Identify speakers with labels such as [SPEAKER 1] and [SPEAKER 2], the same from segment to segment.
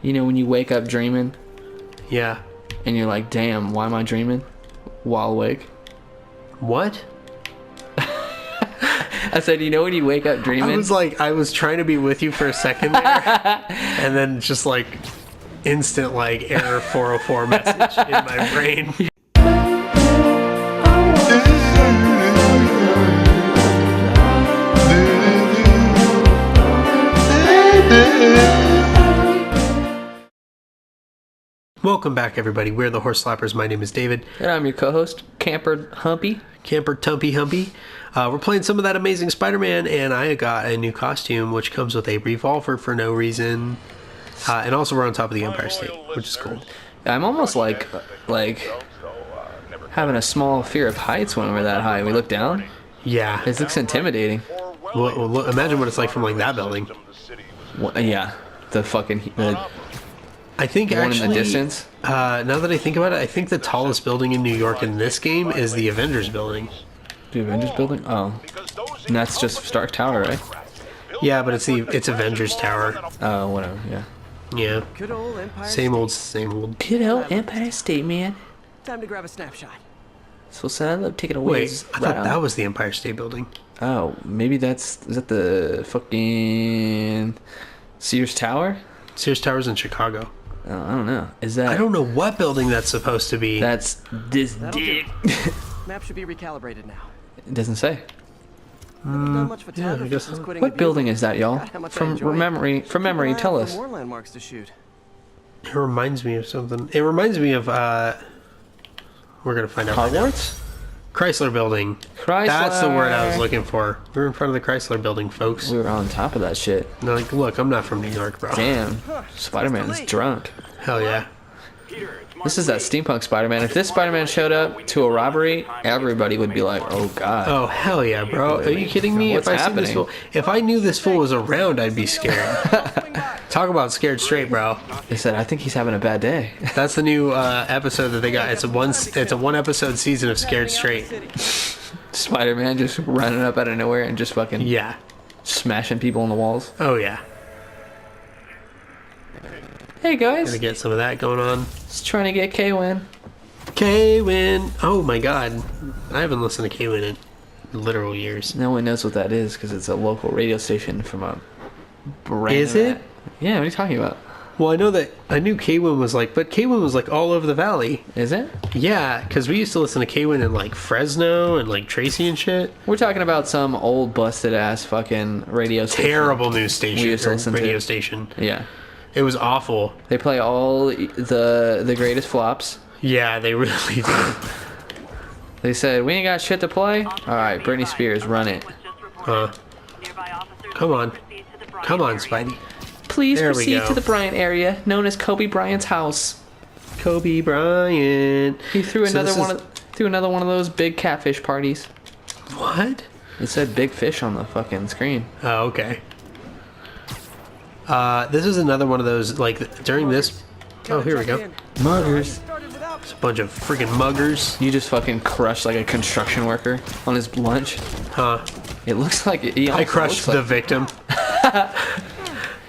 [SPEAKER 1] You know when you wake up dreaming?
[SPEAKER 2] Yeah.
[SPEAKER 1] And you're like, damn, why am I dreaming while awake?
[SPEAKER 2] What?
[SPEAKER 1] I said, you know when you wake up dreaming?
[SPEAKER 2] I was trying to be with you for a second there. And then just like instant like error 404 message in my brain. Welcome back, everybody. We're the Horse Slappers. My name is David.
[SPEAKER 1] And I'm your co-host, Camper Humpy.
[SPEAKER 2] Camper Tumpy Humpy. We're playing some of that Amazing Spider-Man, and I got a new costume, which comes with a revolver for no reason. And also we're on top of the Empire State, which is cool.
[SPEAKER 1] I'm almost like having a small fear of heights when we're that high. We look down.
[SPEAKER 2] Yeah.
[SPEAKER 1] It looks intimidating.
[SPEAKER 2] Well, imagine what it's like from like that building.
[SPEAKER 1] Well, yeah.
[SPEAKER 2] I think
[SPEAKER 1] one
[SPEAKER 2] actually,
[SPEAKER 1] in the distance.
[SPEAKER 2] Now that I think about it, I think the tallest building in New York in this game is the Avengers building.
[SPEAKER 1] The Avengers building? Oh. And that's just Stark Tower, right?
[SPEAKER 2] Yeah, but it's Avengers Tower.
[SPEAKER 1] Oh, whatever, yeah.
[SPEAKER 2] Yeah.
[SPEAKER 3] Good old Empire
[SPEAKER 2] Same old.
[SPEAKER 1] Good old Empire State, man.
[SPEAKER 3] Time to grab a snapshot.
[SPEAKER 1] So, son, I love taking a whiz.
[SPEAKER 2] Wait, I thought that was the Empire State Building.
[SPEAKER 1] Oh, maybe is that the fucking Sears Tower?
[SPEAKER 2] Sears Tower's in Chicago.
[SPEAKER 1] Oh, I don't know. Is that...
[SPEAKER 2] I don't know what building that's supposed to be.
[SPEAKER 1] That's this dick.
[SPEAKER 3] Map should be recalibrated now.
[SPEAKER 1] It doesn't say.
[SPEAKER 3] Haven't done much
[SPEAKER 2] I
[SPEAKER 3] photography
[SPEAKER 2] guess
[SPEAKER 3] since
[SPEAKER 2] so.
[SPEAKER 3] quitting
[SPEAKER 1] What
[SPEAKER 3] the
[SPEAKER 1] building
[SPEAKER 3] Bugle.
[SPEAKER 1] is that, y'all?
[SPEAKER 3] God, how much I
[SPEAKER 1] From
[SPEAKER 3] enjoy it.
[SPEAKER 1] memory,
[SPEAKER 3] Keep an eye
[SPEAKER 1] tell
[SPEAKER 3] out
[SPEAKER 1] us.
[SPEAKER 3] for more landmarks to shoot.
[SPEAKER 2] It reminds me of something. It reminds me of, we're going to find out.
[SPEAKER 1] Hogwarts?
[SPEAKER 2] Chrysler Building.
[SPEAKER 1] Chrysler.
[SPEAKER 2] That's the word I was looking for. We're in front of the Chrysler Building, folks.
[SPEAKER 1] We were on top of that shit.
[SPEAKER 2] And they're like, look, I'm not from New York, bro.
[SPEAKER 1] Damn. Spider-Man's drunk.
[SPEAKER 2] Hell yeah.
[SPEAKER 1] This is that steampunk Spider-Man. If this Spider-Man showed up to a robbery, everybody would be like, oh, God.
[SPEAKER 2] Oh, hell yeah, bro. Are you kidding me?
[SPEAKER 1] What's happening?
[SPEAKER 2] If I knew this fool was around, I'd be scared. Talk about scared straight, bro.
[SPEAKER 1] They said, I think he's having a bad day.
[SPEAKER 2] That's the new episode that they got. It's a one episode season of Scared Straight.
[SPEAKER 1] Spider-Man just running up out of nowhere and just fucking
[SPEAKER 2] Yeah.
[SPEAKER 1] smashing people on the walls.
[SPEAKER 2] Oh yeah.
[SPEAKER 1] Hey, guys.
[SPEAKER 2] Gonna get some of that going on.
[SPEAKER 1] Just trying to get K-Win.
[SPEAKER 2] K-Win. Oh my god. I haven't listened to K-Win in literal years.
[SPEAKER 1] No one knows what that is because it's a local radio station from a brand.
[SPEAKER 2] Is it?
[SPEAKER 1] Yeah, what are you talking about?
[SPEAKER 2] Well, I knew K-Win was like, but K-Win was like all over the valley.
[SPEAKER 1] Is it?
[SPEAKER 2] Yeah, because we used to listen to K-Win in like Fresno and like Tracy and shit.
[SPEAKER 1] We're talking about some old busted ass fucking radio station.
[SPEAKER 2] Terrible news station.
[SPEAKER 1] We used to
[SPEAKER 2] or
[SPEAKER 1] listen to.
[SPEAKER 2] radio station.
[SPEAKER 1] Yeah.
[SPEAKER 2] It was awful.
[SPEAKER 1] They play all the greatest flops.
[SPEAKER 2] Yeah, they really do.
[SPEAKER 1] They said, we ain't got shit to play? Alright, Britney Spears, run it.
[SPEAKER 2] Come on. Come on, Spidey.
[SPEAKER 1] Please
[SPEAKER 2] There we
[SPEAKER 1] proceed
[SPEAKER 2] go.
[SPEAKER 1] to the Bryant area, known as Kobe Bryant's house.
[SPEAKER 2] Kobe Bryant.
[SPEAKER 1] He threw
[SPEAKER 2] So
[SPEAKER 1] another one of those big catfish parties.
[SPEAKER 2] What?
[SPEAKER 1] It said big fish on the fucking screen.
[SPEAKER 2] Oh, okay. This is another one of those, like, during this... Oh, here we go.
[SPEAKER 1] Muggers.
[SPEAKER 2] It's a bunch of freaking muggers.
[SPEAKER 1] You just fucking crushed like a construction worker on his lunch.
[SPEAKER 2] Huh.
[SPEAKER 1] It looks like it.
[SPEAKER 2] I crushed the victim.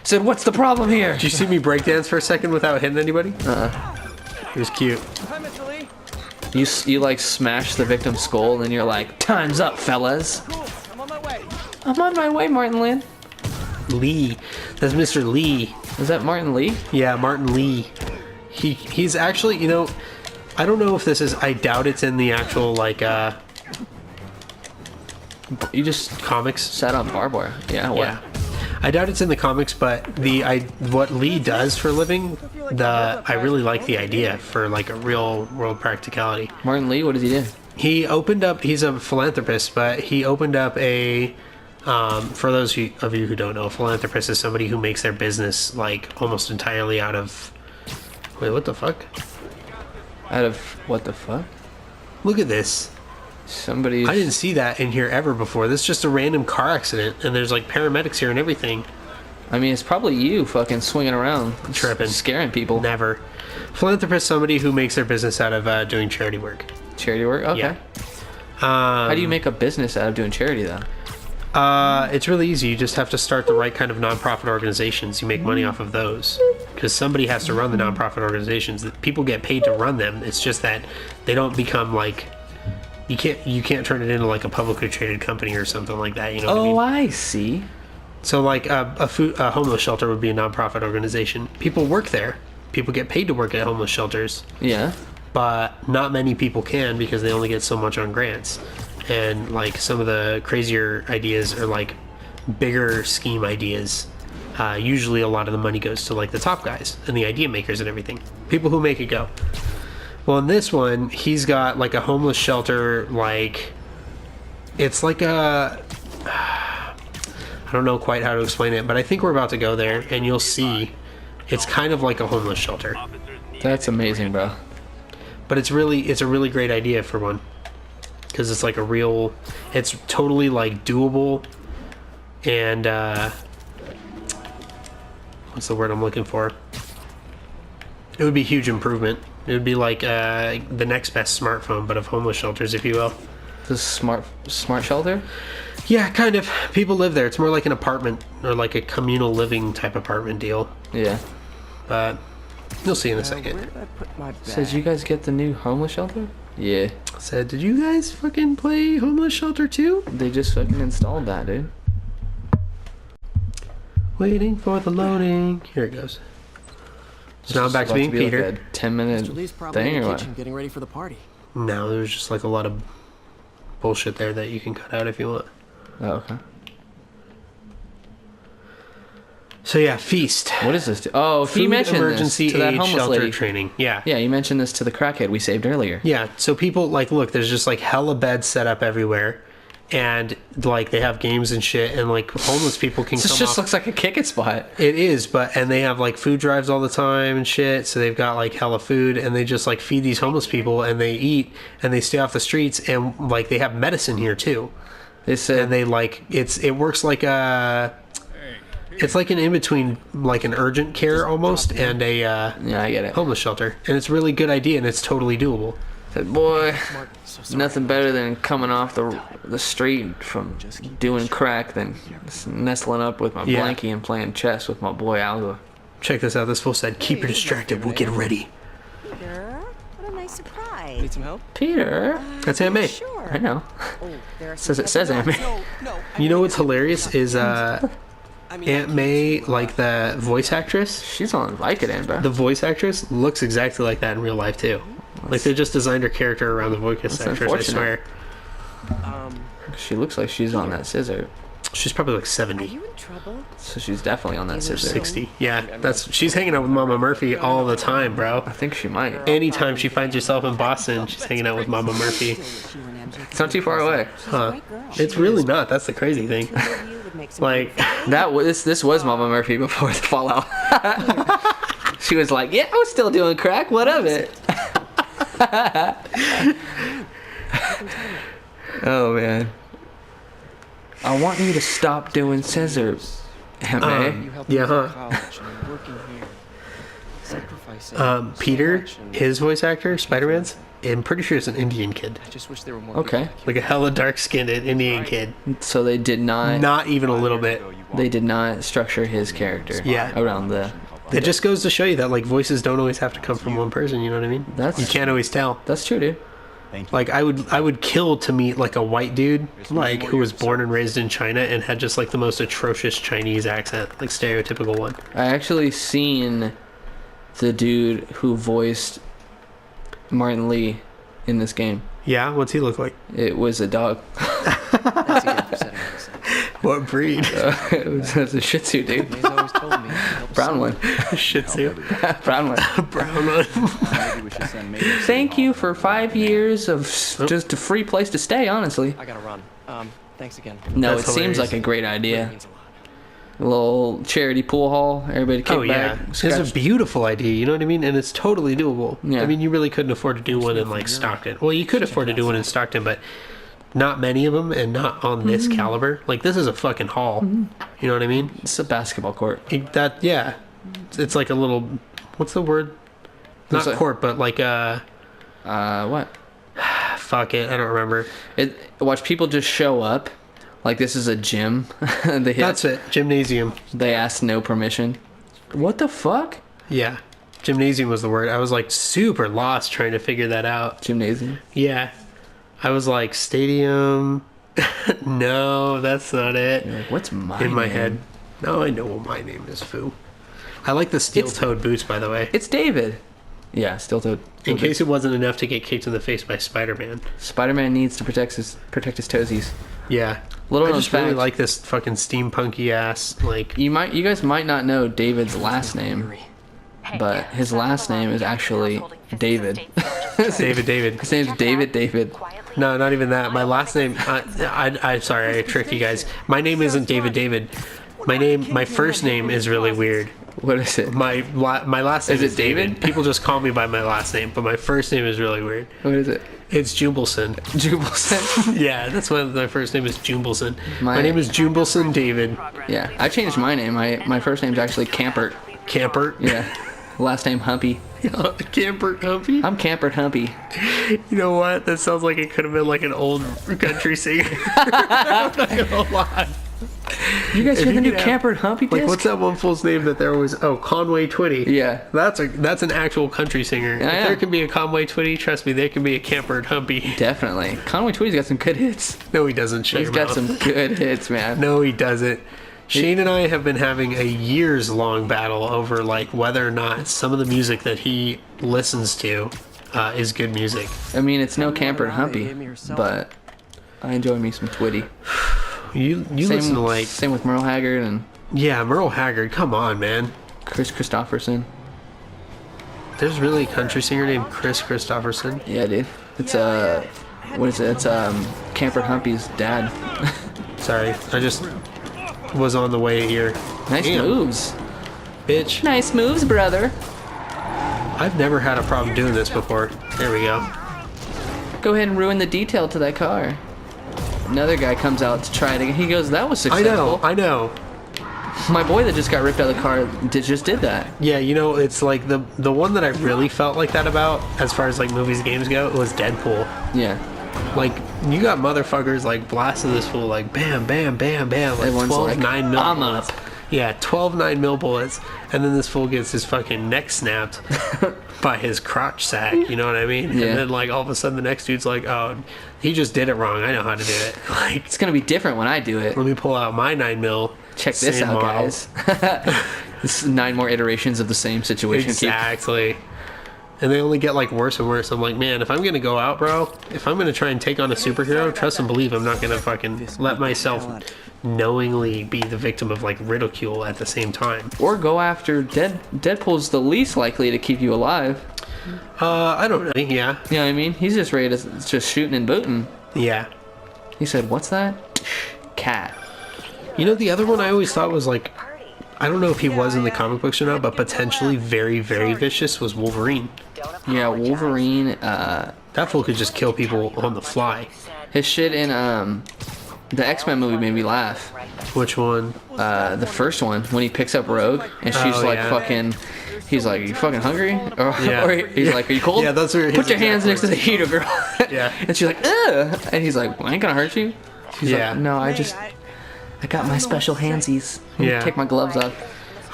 [SPEAKER 1] Said, what's the problem here?
[SPEAKER 2] Did you see me breakdance for a second without hitting anybody? It was cute.
[SPEAKER 3] Hi, Mr. Lee.
[SPEAKER 1] You like smash the victim's skull and then you're like, time's up, fellas.
[SPEAKER 3] Cool. I'm on my way.
[SPEAKER 1] I'm on my way, Martin Lin.
[SPEAKER 2] Lee. That's Mr. Lee.
[SPEAKER 1] Is that Martin Lee?
[SPEAKER 2] Yeah, Martin Lee. He's actually, you know, I don't know if this is, I doubt it's in the actual, like,
[SPEAKER 1] You just
[SPEAKER 2] comics.
[SPEAKER 1] sat on barbed wire. Yeah, what?
[SPEAKER 2] Yeah. I doubt it's in the comics, but what Lee does for a living, I really like the idea for like a real world practicality.
[SPEAKER 1] Martin Lee, what does he do?
[SPEAKER 2] He opened up, he's a philanthropist, but he opened up a, for those of you who don't know, a philanthropist is somebody who makes their business like almost entirely out of, wait, what the fuck?
[SPEAKER 1] Out of what the fuck?
[SPEAKER 2] Look at this.
[SPEAKER 1] Somebody.
[SPEAKER 2] I didn't see that in here ever before. This is just a random car accident, and there's like paramedics here and everything.
[SPEAKER 1] I mean, it's probably you fucking swinging around,
[SPEAKER 2] Tripping.
[SPEAKER 1] scaring people.
[SPEAKER 2] Never. Philanthropist, somebody who makes their business out of doing charity work.
[SPEAKER 1] Charity work? Okay.
[SPEAKER 2] Yeah.
[SPEAKER 1] How do you make a business out of doing charity, though?
[SPEAKER 2] It's really easy. You just have to start the right kind of nonprofit organizations. You make money off of those because somebody has to run the nonprofit organizations. People get paid to run them. It's just that they don't become like you can't turn it into like a publicly traded company or something like that. You know?
[SPEAKER 1] Oh,
[SPEAKER 2] What I mean?
[SPEAKER 1] I see.
[SPEAKER 2] So like a homeless shelter would be a nonprofit organization. People work there. People get paid to work at homeless shelters.
[SPEAKER 1] Yeah.
[SPEAKER 2] But not many people can because they only get so much on grants. And like some of the crazier ideas are like bigger scheme ideas. Usually a lot of the money goes to like the top guys and the idea makers and everything. People who make it go. Well, in this one, he's got like a homeless shelter, like it's like a I don't know quite how to explain it, but I think we're about to go there and you'll see it's kind of like a homeless shelter.
[SPEAKER 1] That's amazing, bro.
[SPEAKER 2] But it's a really great idea for one. Because it's like it's totally like doable, and what's the word I'm looking for? It would be a huge improvement. It would be like the next best smartphone, but of homeless shelters, if you will.
[SPEAKER 1] The smart shelter?
[SPEAKER 2] Yeah, kind of. People live there. It's more like an apartment or like a communal living type apartment deal.
[SPEAKER 1] Yeah.
[SPEAKER 2] But you'll see in a second.
[SPEAKER 3] Where did I put my bag?
[SPEAKER 1] Says you guys get the new homeless shelter? Yeah.
[SPEAKER 2] Said, did you guys fucking play homeless shelter too?
[SPEAKER 1] They just fucking installed that, dude.
[SPEAKER 2] Waiting for the loading. Here it goes. So now I'm back to being Peter.
[SPEAKER 1] Like a 10-minute
[SPEAKER 3] Mr. Lee's probably
[SPEAKER 1] thing
[SPEAKER 3] in
[SPEAKER 1] or
[SPEAKER 3] the
[SPEAKER 1] what?
[SPEAKER 3] kitchen getting ready for the party.
[SPEAKER 2] No, there's just like a lot of bullshit there that you can cut out if you want.
[SPEAKER 1] Oh, okay.
[SPEAKER 2] So yeah, feast.
[SPEAKER 1] What is this? Oh, he
[SPEAKER 2] Food
[SPEAKER 1] mentioned
[SPEAKER 2] emergency
[SPEAKER 1] this to that
[SPEAKER 2] aid
[SPEAKER 1] homeless
[SPEAKER 2] shelter
[SPEAKER 1] lady.
[SPEAKER 2] training. Yeah.
[SPEAKER 1] Yeah, you mentioned this to the crackhead we saved earlier.
[SPEAKER 2] Yeah. So people like look. There's just like hella beds set up everywhere, and like they have games and shit, and like homeless people can
[SPEAKER 1] This
[SPEAKER 2] come
[SPEAKER 1] just
[SPEAKER 2] off.
[SPEAKER 1] looks like a kick it spot.
[SPEAKER 2] It is, and they have like food drives all the time and shit. So they've got like hella food, and they just like feed these homeless people, and they eat, and they stay off the streets, and like they have medicine here too.
[SPEAKER 1] They said
[SPEAKER 2] And they like it works like a. It's like an in between, like an urgent care almost, and a
[SPEAKER 1] yeah, I get it.
[SPEAKER 2] homeless shelter, and it's a really good idea, and it's totally doable.
[SPEAKER 1] Said, boy,
[SPEAKER 3] Mark, so sorry.
[SPEAKER 1] nothing better than coming off the street from doing crack than nestling up with my
[SPEAKER 2] Yeah.
[SPEAKER 1] blankie and playing chess with my boy Alva.
[SPEAKER 2] Check this out. This fool said, "Keep her distracted. We'll get ready."
[SPEAKER 4] Peter, what a nice surprise.
[SPEAKER 3] Need some help?
[SPEAKER 1] Peter,
[SPEAKER 2] That's Aunt May.
[SPEAKER 4] Sure.
[SPEAKER 1] I know.
[SPEAKER 4] Oh, there are
[SPEAKER 1] Says it says Aunt May.
[SPEAKER 3] No.
[SPEAKER 2] You know what's hilarious is
[SPEAKER 3] I mean,
[SPEAKER 2] Aunt May, like the voice actress.
[SPEAKER 1] She's on Vicodin, bro.
[SPEAKER 2] The voice actress looks exactly like that in real life too. Like they just designed her character around the voice actress. I
[SPEAKER 1] unfortunate.
[SPEAKER 2] swear.
[SPEAKER 1] She looks like she's on that scissor.
[SPEAKER 2] She's probably like
[SPEAKER 4] Are
[SPEAKER 2] 70,
[SPEAKER 4] you in trouble?
[SPEAKER 1] So she's definitely on that scissor.
[SPEAKER 2] 60. Yeah, she's hanging out with Mama Murphy all the time, bro.
[SPEAKER 1] I think she might.
[SPEAKER 2] Anytime she finds herself in Boston, she's hanging out with Mama Murphy.
[SPEAKER 1] It's not too far away.
[SPEAKER 2] Huh? It's really not. That's the crazy thing. Like,
[SPEAKER 1] This was Mama Murphy before the fallout. She was like, "Yeah, I was still doing crack. What of it?" Oh man. I want you to stop doing scissors, Aunt May.
[SPEAKER 3] You helped
[SPEAKER 2] Yeah,
[SPEAKER 3] me through
[SPEAKER 2] huh.
[SPEAKER 3] college and working here. Sacrificing so
[SPEAKER 2] Peter,
[SPEAKER 3] much, and
[SPEAKER 2] his voice actor, Spider-Man's, I'm pretty sure it's an Indian kid.
[SPEAKER 3] I just wish there were more
[SPEAKER 1] Okay.
[SPEAKER 3] people
[SPEAKER 2] Like a hella dark-skinned Indian kid.
[SPEAKER 1] So they did not.
[SPEAKER 2] Not even a little bit.
[SPEAKER 1] They did not structure his character.
[SPEAKER 2] Yeah.
[SPEAKER 1] Around the.
[SPEAKER 2] It just goes to show you that like voices don't always have to come from one person. You know what I mean?
[SPEAKER 1] That's-
[SPEAKER 2] You can't always tell.
[SPEAKER 1] That's true, dude.
[SPEAKER 2] Like I would kill to meet like a white dude like who was born and raised in China and had just like the most atrocious Chinese accent, like stereotypical one.
[SPEAKER 1] I actually seen the dude who voiced Martin Lee in this game.
[SPEAKER 2] Yeah, what's he look like?
[SPEAKER 1] It was a dog.
[SPEAKER 3] Thanks again for setting this up.
[SPEAKER 2] What breed?
[SPEAKER 1] It was a Shih Tzu, dude.
[SPEAKER 3] May's always told me. it helps
[SPEAKER 1] Brown one.
[SPEAKER 2] Shih Tzu.
[SPEAKER 1] Brown one.
[SPEAKER 2] Brown one.
[SPEAKER 5] Maybe we should send Mayday to
[SPEAKER 1] Thank
[SPEAKER 5] the
[SPEAKER 1] you
[SPEAKER 5] hall.
[SPEAKER 1] for 5 years of just a free place to stay, honestly.
[SPEAKER 3] I gotta run. Thanks again.
[SPEAKER 1] No,
[SPEAKER 2] That's
[SPEAKER 1] it seems
[SPEAKER 2] hilarious.
[SPEAKER 1] like a great
[SPEAKER 3] It
[SPEAKER 1] idea.
[SPEAKER 3] means a lot.
[SPEAKER 1] A little charity pool hall, everybody kick
[SPEAKER 2] Oh yeah,
[SPEAKER 1] back.
[SPEAKER 2] it's
[SPEAKER 1] scratch-
[SPEAKER 2] a beautiful idea. You know what I mean? And it's totally doable.
[SPEAKER 1] Yeah.
[SPEAKER 2] I mean, you really couldn't afford to do one in like Stockton. Well, you could afford to do one in Stockton, but not many of them, and not on this caliber. Like this is a fucking hall. You know what I mean?
[SPEAKER 1] It's a basketball court.
[SPEAKER 2] Yeah, it's like a little. What's the word? Not
[SPEAKER 1] It's like-
[SPEAKER 2] court, but like
[SPEAKER 1] What?
[SPEAKER 2] fuck it, I don't remember.
[SPEAKER 1] Watch people just show up, Like this is a gym.
[SPEAKER 2] That's it. Gymnasium.
[SPEAKER 1] They asked no permission. What the fuck?
[SPEAKER 2] Yeah. Gymnasium was the word. I was like super lost trying to figure that out.
[SPEAKER 1] Gymnasium.
[SPEAKER 2] Yeah. I was like, stadium. No, that's not it.
[SPEAKER 1] You're like, what's my
[SPEAKER 2] In my
[SPEAKER 1] name?
[SPEAKER 2] head. Now I know what my name is, Foo. I like the steel-toed boots, by the way.
[SPEAKER 1] It's David. Yeah, still to.
[SPEAKER 2] In case it wasn't enough to get kicked in the face by Spider-Man.
[SPEAKER 1] Spider-Man needs to protect his toesies.
[SPEAKER 2] Yeah.
[SPEAKER 1] Little
[SPEAKER 2] I
[SPEAKER 1] known
[SPEAKER 2] just really
[SPEAKER 1] fact.
[SPEAKER 2] like this fucking steampunky ass, like...
[SPEAKER 1] You guys might not know David's last name, but his last name is actually David.
[SPEAKER 2] David.
[SPEAKER 1] His name's David.
[SPEAKER 2] No, not even that. My last name... I'm sorry, I tricked you guys. My name isn't David. My first name is really weird.
[SPEAKER 1] What is it?
[SPEAKER 2] My last name
[SPEAKER 1] Is it
[SPEAKER 2] is David.
[SPEAKER 1] David?
[SPEAKER 2] People just call me by my last name, but my first name is really weird.
[SPEAKER 1] What is it?
[SPEAKER 2] It's Jumbleson.
[SPEAKER 1] Jumbleson.
[SPEAKER 2] Yeah, that's why my first name is Jumbleson.
[SPEAKER 1] My-
[SPEAKER 2] My name is Jumbleson David
[SPEAKER 1] Yeah, I changed my name. My first name's actually Campert.
[SPEAKER 2] Campert.
[SPEAKER 1] Yeah. Last name Humpy.
[SPEAKER 2] Campert Humpy.
[SPEAKER 1] I'm Campert Humpy.
[SPEAKER 2] You know what? That sounds like it could have been like an old country singer. I'm not gonna lie.
[SPEAKER 1] You guys
[SPEAKER 2] If
[SPEAKER 1] hear
[SPEAKER 2] you
[SPEAKER 1] the new
[SPEAKER 2] could have-
[SPEAKER 1] Campert Humpy disc?
[SPEAKER 2] Like, what's that one fool's name that there was? Oh, Conway Twitty.
[SPEAKER 1] Yeah.
[SPEAKER 2] That's an actual country singer.
[SPEAKER 1] Yeah,
[SPEAKER 2] If
[SPEAKER 1] yeah.
[SPEAKER 2] there can be a Conway Twitty, trust me, there can be a Campert Humpy.
[SPEAKER 1] Definitely. Conway Twitty's got some good hits.
[SPEAKER 2] No, he doesn't. Shut
[SPEAKER 1] He's
[SPEAKER 2] your
[SPEAKER 1] got
[SPEAKER 2] mouth.
[SPEAKER 1] some good hits, man.
[SPEAKER 2] No, he doesn't. Shane and I have been having a years-long battle over like whether or not some of the music that he listens to is good music.
[SPEAKER 1] I mean, it's no Campert Humpy, but I enjoy me some Twitty.
[SPEAKER 2] You listen to like
[SPEAKER 1] Same with Merle Haggard and
[SPEAKER 2] Merle Haggard. Come on, man.
[SPEAKER 1] Chris Christopherson.
[SPEAKER 2] There's really a country singer named Chris Christopherson.
[SPEAKER 1] Yeah, dude. It's what is it? It's Campert Humpy's dad.
[SPEAKER 2] Sorry, I just was on the way here.
[SPEAKER 1] Nice
[SPEAKER 2] Damn,
[SPEAKER 1] moves.
[SPEAKER 2] bitch.
[SPEAKER 1] Nice moves, brother.
[SPEAKER 2] I've never had a problem doing this before. There we go.
[SPEAKER 1] Go ahead and ruin the detail to that car. Another guy comes out to try it again. He goes, "That was successful."
[SPEAKER 2] I know.
[SPEAKER 1] My boy that just got ripped out of the car just did that.
[SPEAKER 2] Yeah, you know, it's like the one that I really felt like that about, as far as like movies, games go, was Deadpool.
[SPEAKER 1] Yeah.
[SPEAKER 2] Like, you got motherfuckers like blasting this fool like bam, bam, bam, bam, like
[SPEAKER 1] Everyone's
[SPEAKER 2] 12
[SPEAKER 1] like,
[SPEAKER 2] 9 mil
[SPEAKER 1] "I'm
[SPEAKER 2] bullets.
[SPEAKER 1] up."
[SPEAKER 2] Yeah, 12 9 mil bullets, and then this fool gets his fucking neck snapped by his crotch sack. You know what I mean?
[SPEAKER 1] Yeah.
[SPEAKER 2] And then like all of a sudden the next dude's like, oh, he just did it wrong. I know how to do it. Like,
[SPEAKER 1] It's gonna be different when I do it.
[SPEAKER 2] let me pull out my 9 mil.
[SPEAKER 1] Check this
[SPEAKER 2] same
[SPEAKER 1] out,
[SPEAKER 2] model.
[SPEAKER 1] guys. This is 9 more iterations of the same situation.
[SPEAKER 2] Exactly. And they only get like worse and worse. I'm like, man, if I'm gonna go out, bro, if I'm gonna try and take on a superhero, trust and believe I'm not gonna fucking let myself knowingly be the victim of like ridicule at the same time.
[SPEAKER 1] Or go after Deadpool's the least likely to keep you alive.
[SPEAKER 2] I don't know. Yeah.
[SPEAKER 1] You know what I mean? He's just ready to just shooting and booting.
[SPEAKER 2] Yeah.
[SPEAKER 1] He said, "What's that?" Cat.
[SPEAKER 2] You know, the other one I always thought was like, I don't know if he was in the comic books or not, but potentially very, very vicious was Wolverine.
[SPEAKER 1] Yeah, Wolverine.
[SPEAKER 2] That fool could just kill people on the fly.
[SPEAKER 1] His shit in the X-Men movie made me laugh.
[SPEAKER 2] Which one?
[SPEAKER 1] The first one when he picks up Rogue and she's
[SPEAKER 2] Oh,
[SPEAKER 1] like
[SPEAKER 2] yeah.
[SPEAKER 1] fucking. He's like, "Are you fucking hungry?" Or,
[SPEAKER 2] Yeah.
[SPEAKER 1] or he's like, "Are you cold?"
[SPEAKER 2] Yeah, that's where his
[SPEAKER 1] Put your hands next
[SPEAKER 2] exact
[SPEAKER 1] to the heater, girl.
[SPEAKER 2] Yeah.
[SPEAKER 1] And she's like, "Ugh," and he's like, "Well, I ain't gonna hurt you." She's
[SPEAKER 2] Yeah.
[SPEAKER 1] like, "No, I got my special handsies.
[SPEAKER 2] Yeah.
[SPEAKER 1] Take my gloves off."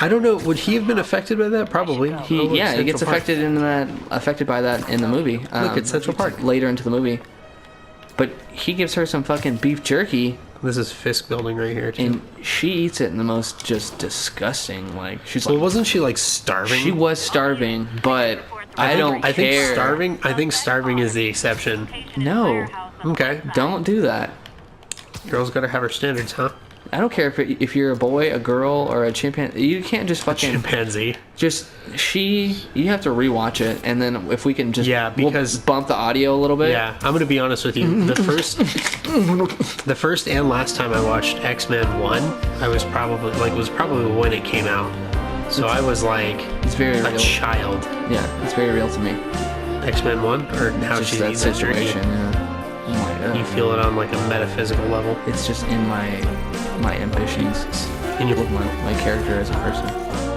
[SPEAKER 2] I don't know. Would he have been affected by that? Probably.
[SPEAKER 1] He gets
[SPEAKER 2] Central Park.
[SPEAKER 1] affected by that in the movie.
[SPEAKER 2] Look at Central Park.
[SPEAKER 1] Later into the movie. But he gives her some fucking beef jerky
[SPEAKER 2] This is Fisk building right here, too.
[SPEAKER 1] and she eats it in the most just disgusting, like she's
[SPEAKER 2] Well,
[SPEAKER 1] like,
[SPEAKER 2] wasn't she like starving?
[SPEAKER 1] she was starving, but I don't
[SPEAKER 2] I think
[SPEAKER 1] care.
[SPEAKER 2] starving is the exception.
[SPEAKER 1] No,
[SPEAKER 2] Okay.
[SPEAKER 1] don't do that.
[SPEAKER 2] Girls gotta have her standards, huh?
[SPEAKER 1] I don't care if you're a boy, a girl, or a chimpanzee. You can't just fucking
[SPEAKER 2] Chimpanzee.
[SPEAKER 1] You have to rewatch it, and then if we can just
[SPEAKER 2] Yeah, because-
[SPEAKER 1] we'll bump the audio a little bit.
[SPEAKER 2] Yeah, I'm gonna be honest with you. The first and last time I watched X-Men 1, I was probably when it came out. So I was like
[SPEAKER 1] It's very
[SPEAKER 2] a
[SPEAKER 1] real.
[SPEAKER 2] child.
[SPEAKER 1] Yeah, it's very real to me.
[SPEAKER 2] X-Men 1, or how
[SPEAKER 1] Just
[SPEAKER 2] she
[SPEAKER 1] that
[SPEAKER 2] eats that jerky.
[SPEAKER 1] situation. Yeah. Oh my God.
[SPEAKER 2] You feel it on like a metaphysical level.
[SPEAKER 1] It's just in my ambitions
[SPEAKER 2] And you
[SPEAKER 1] with my character as a person.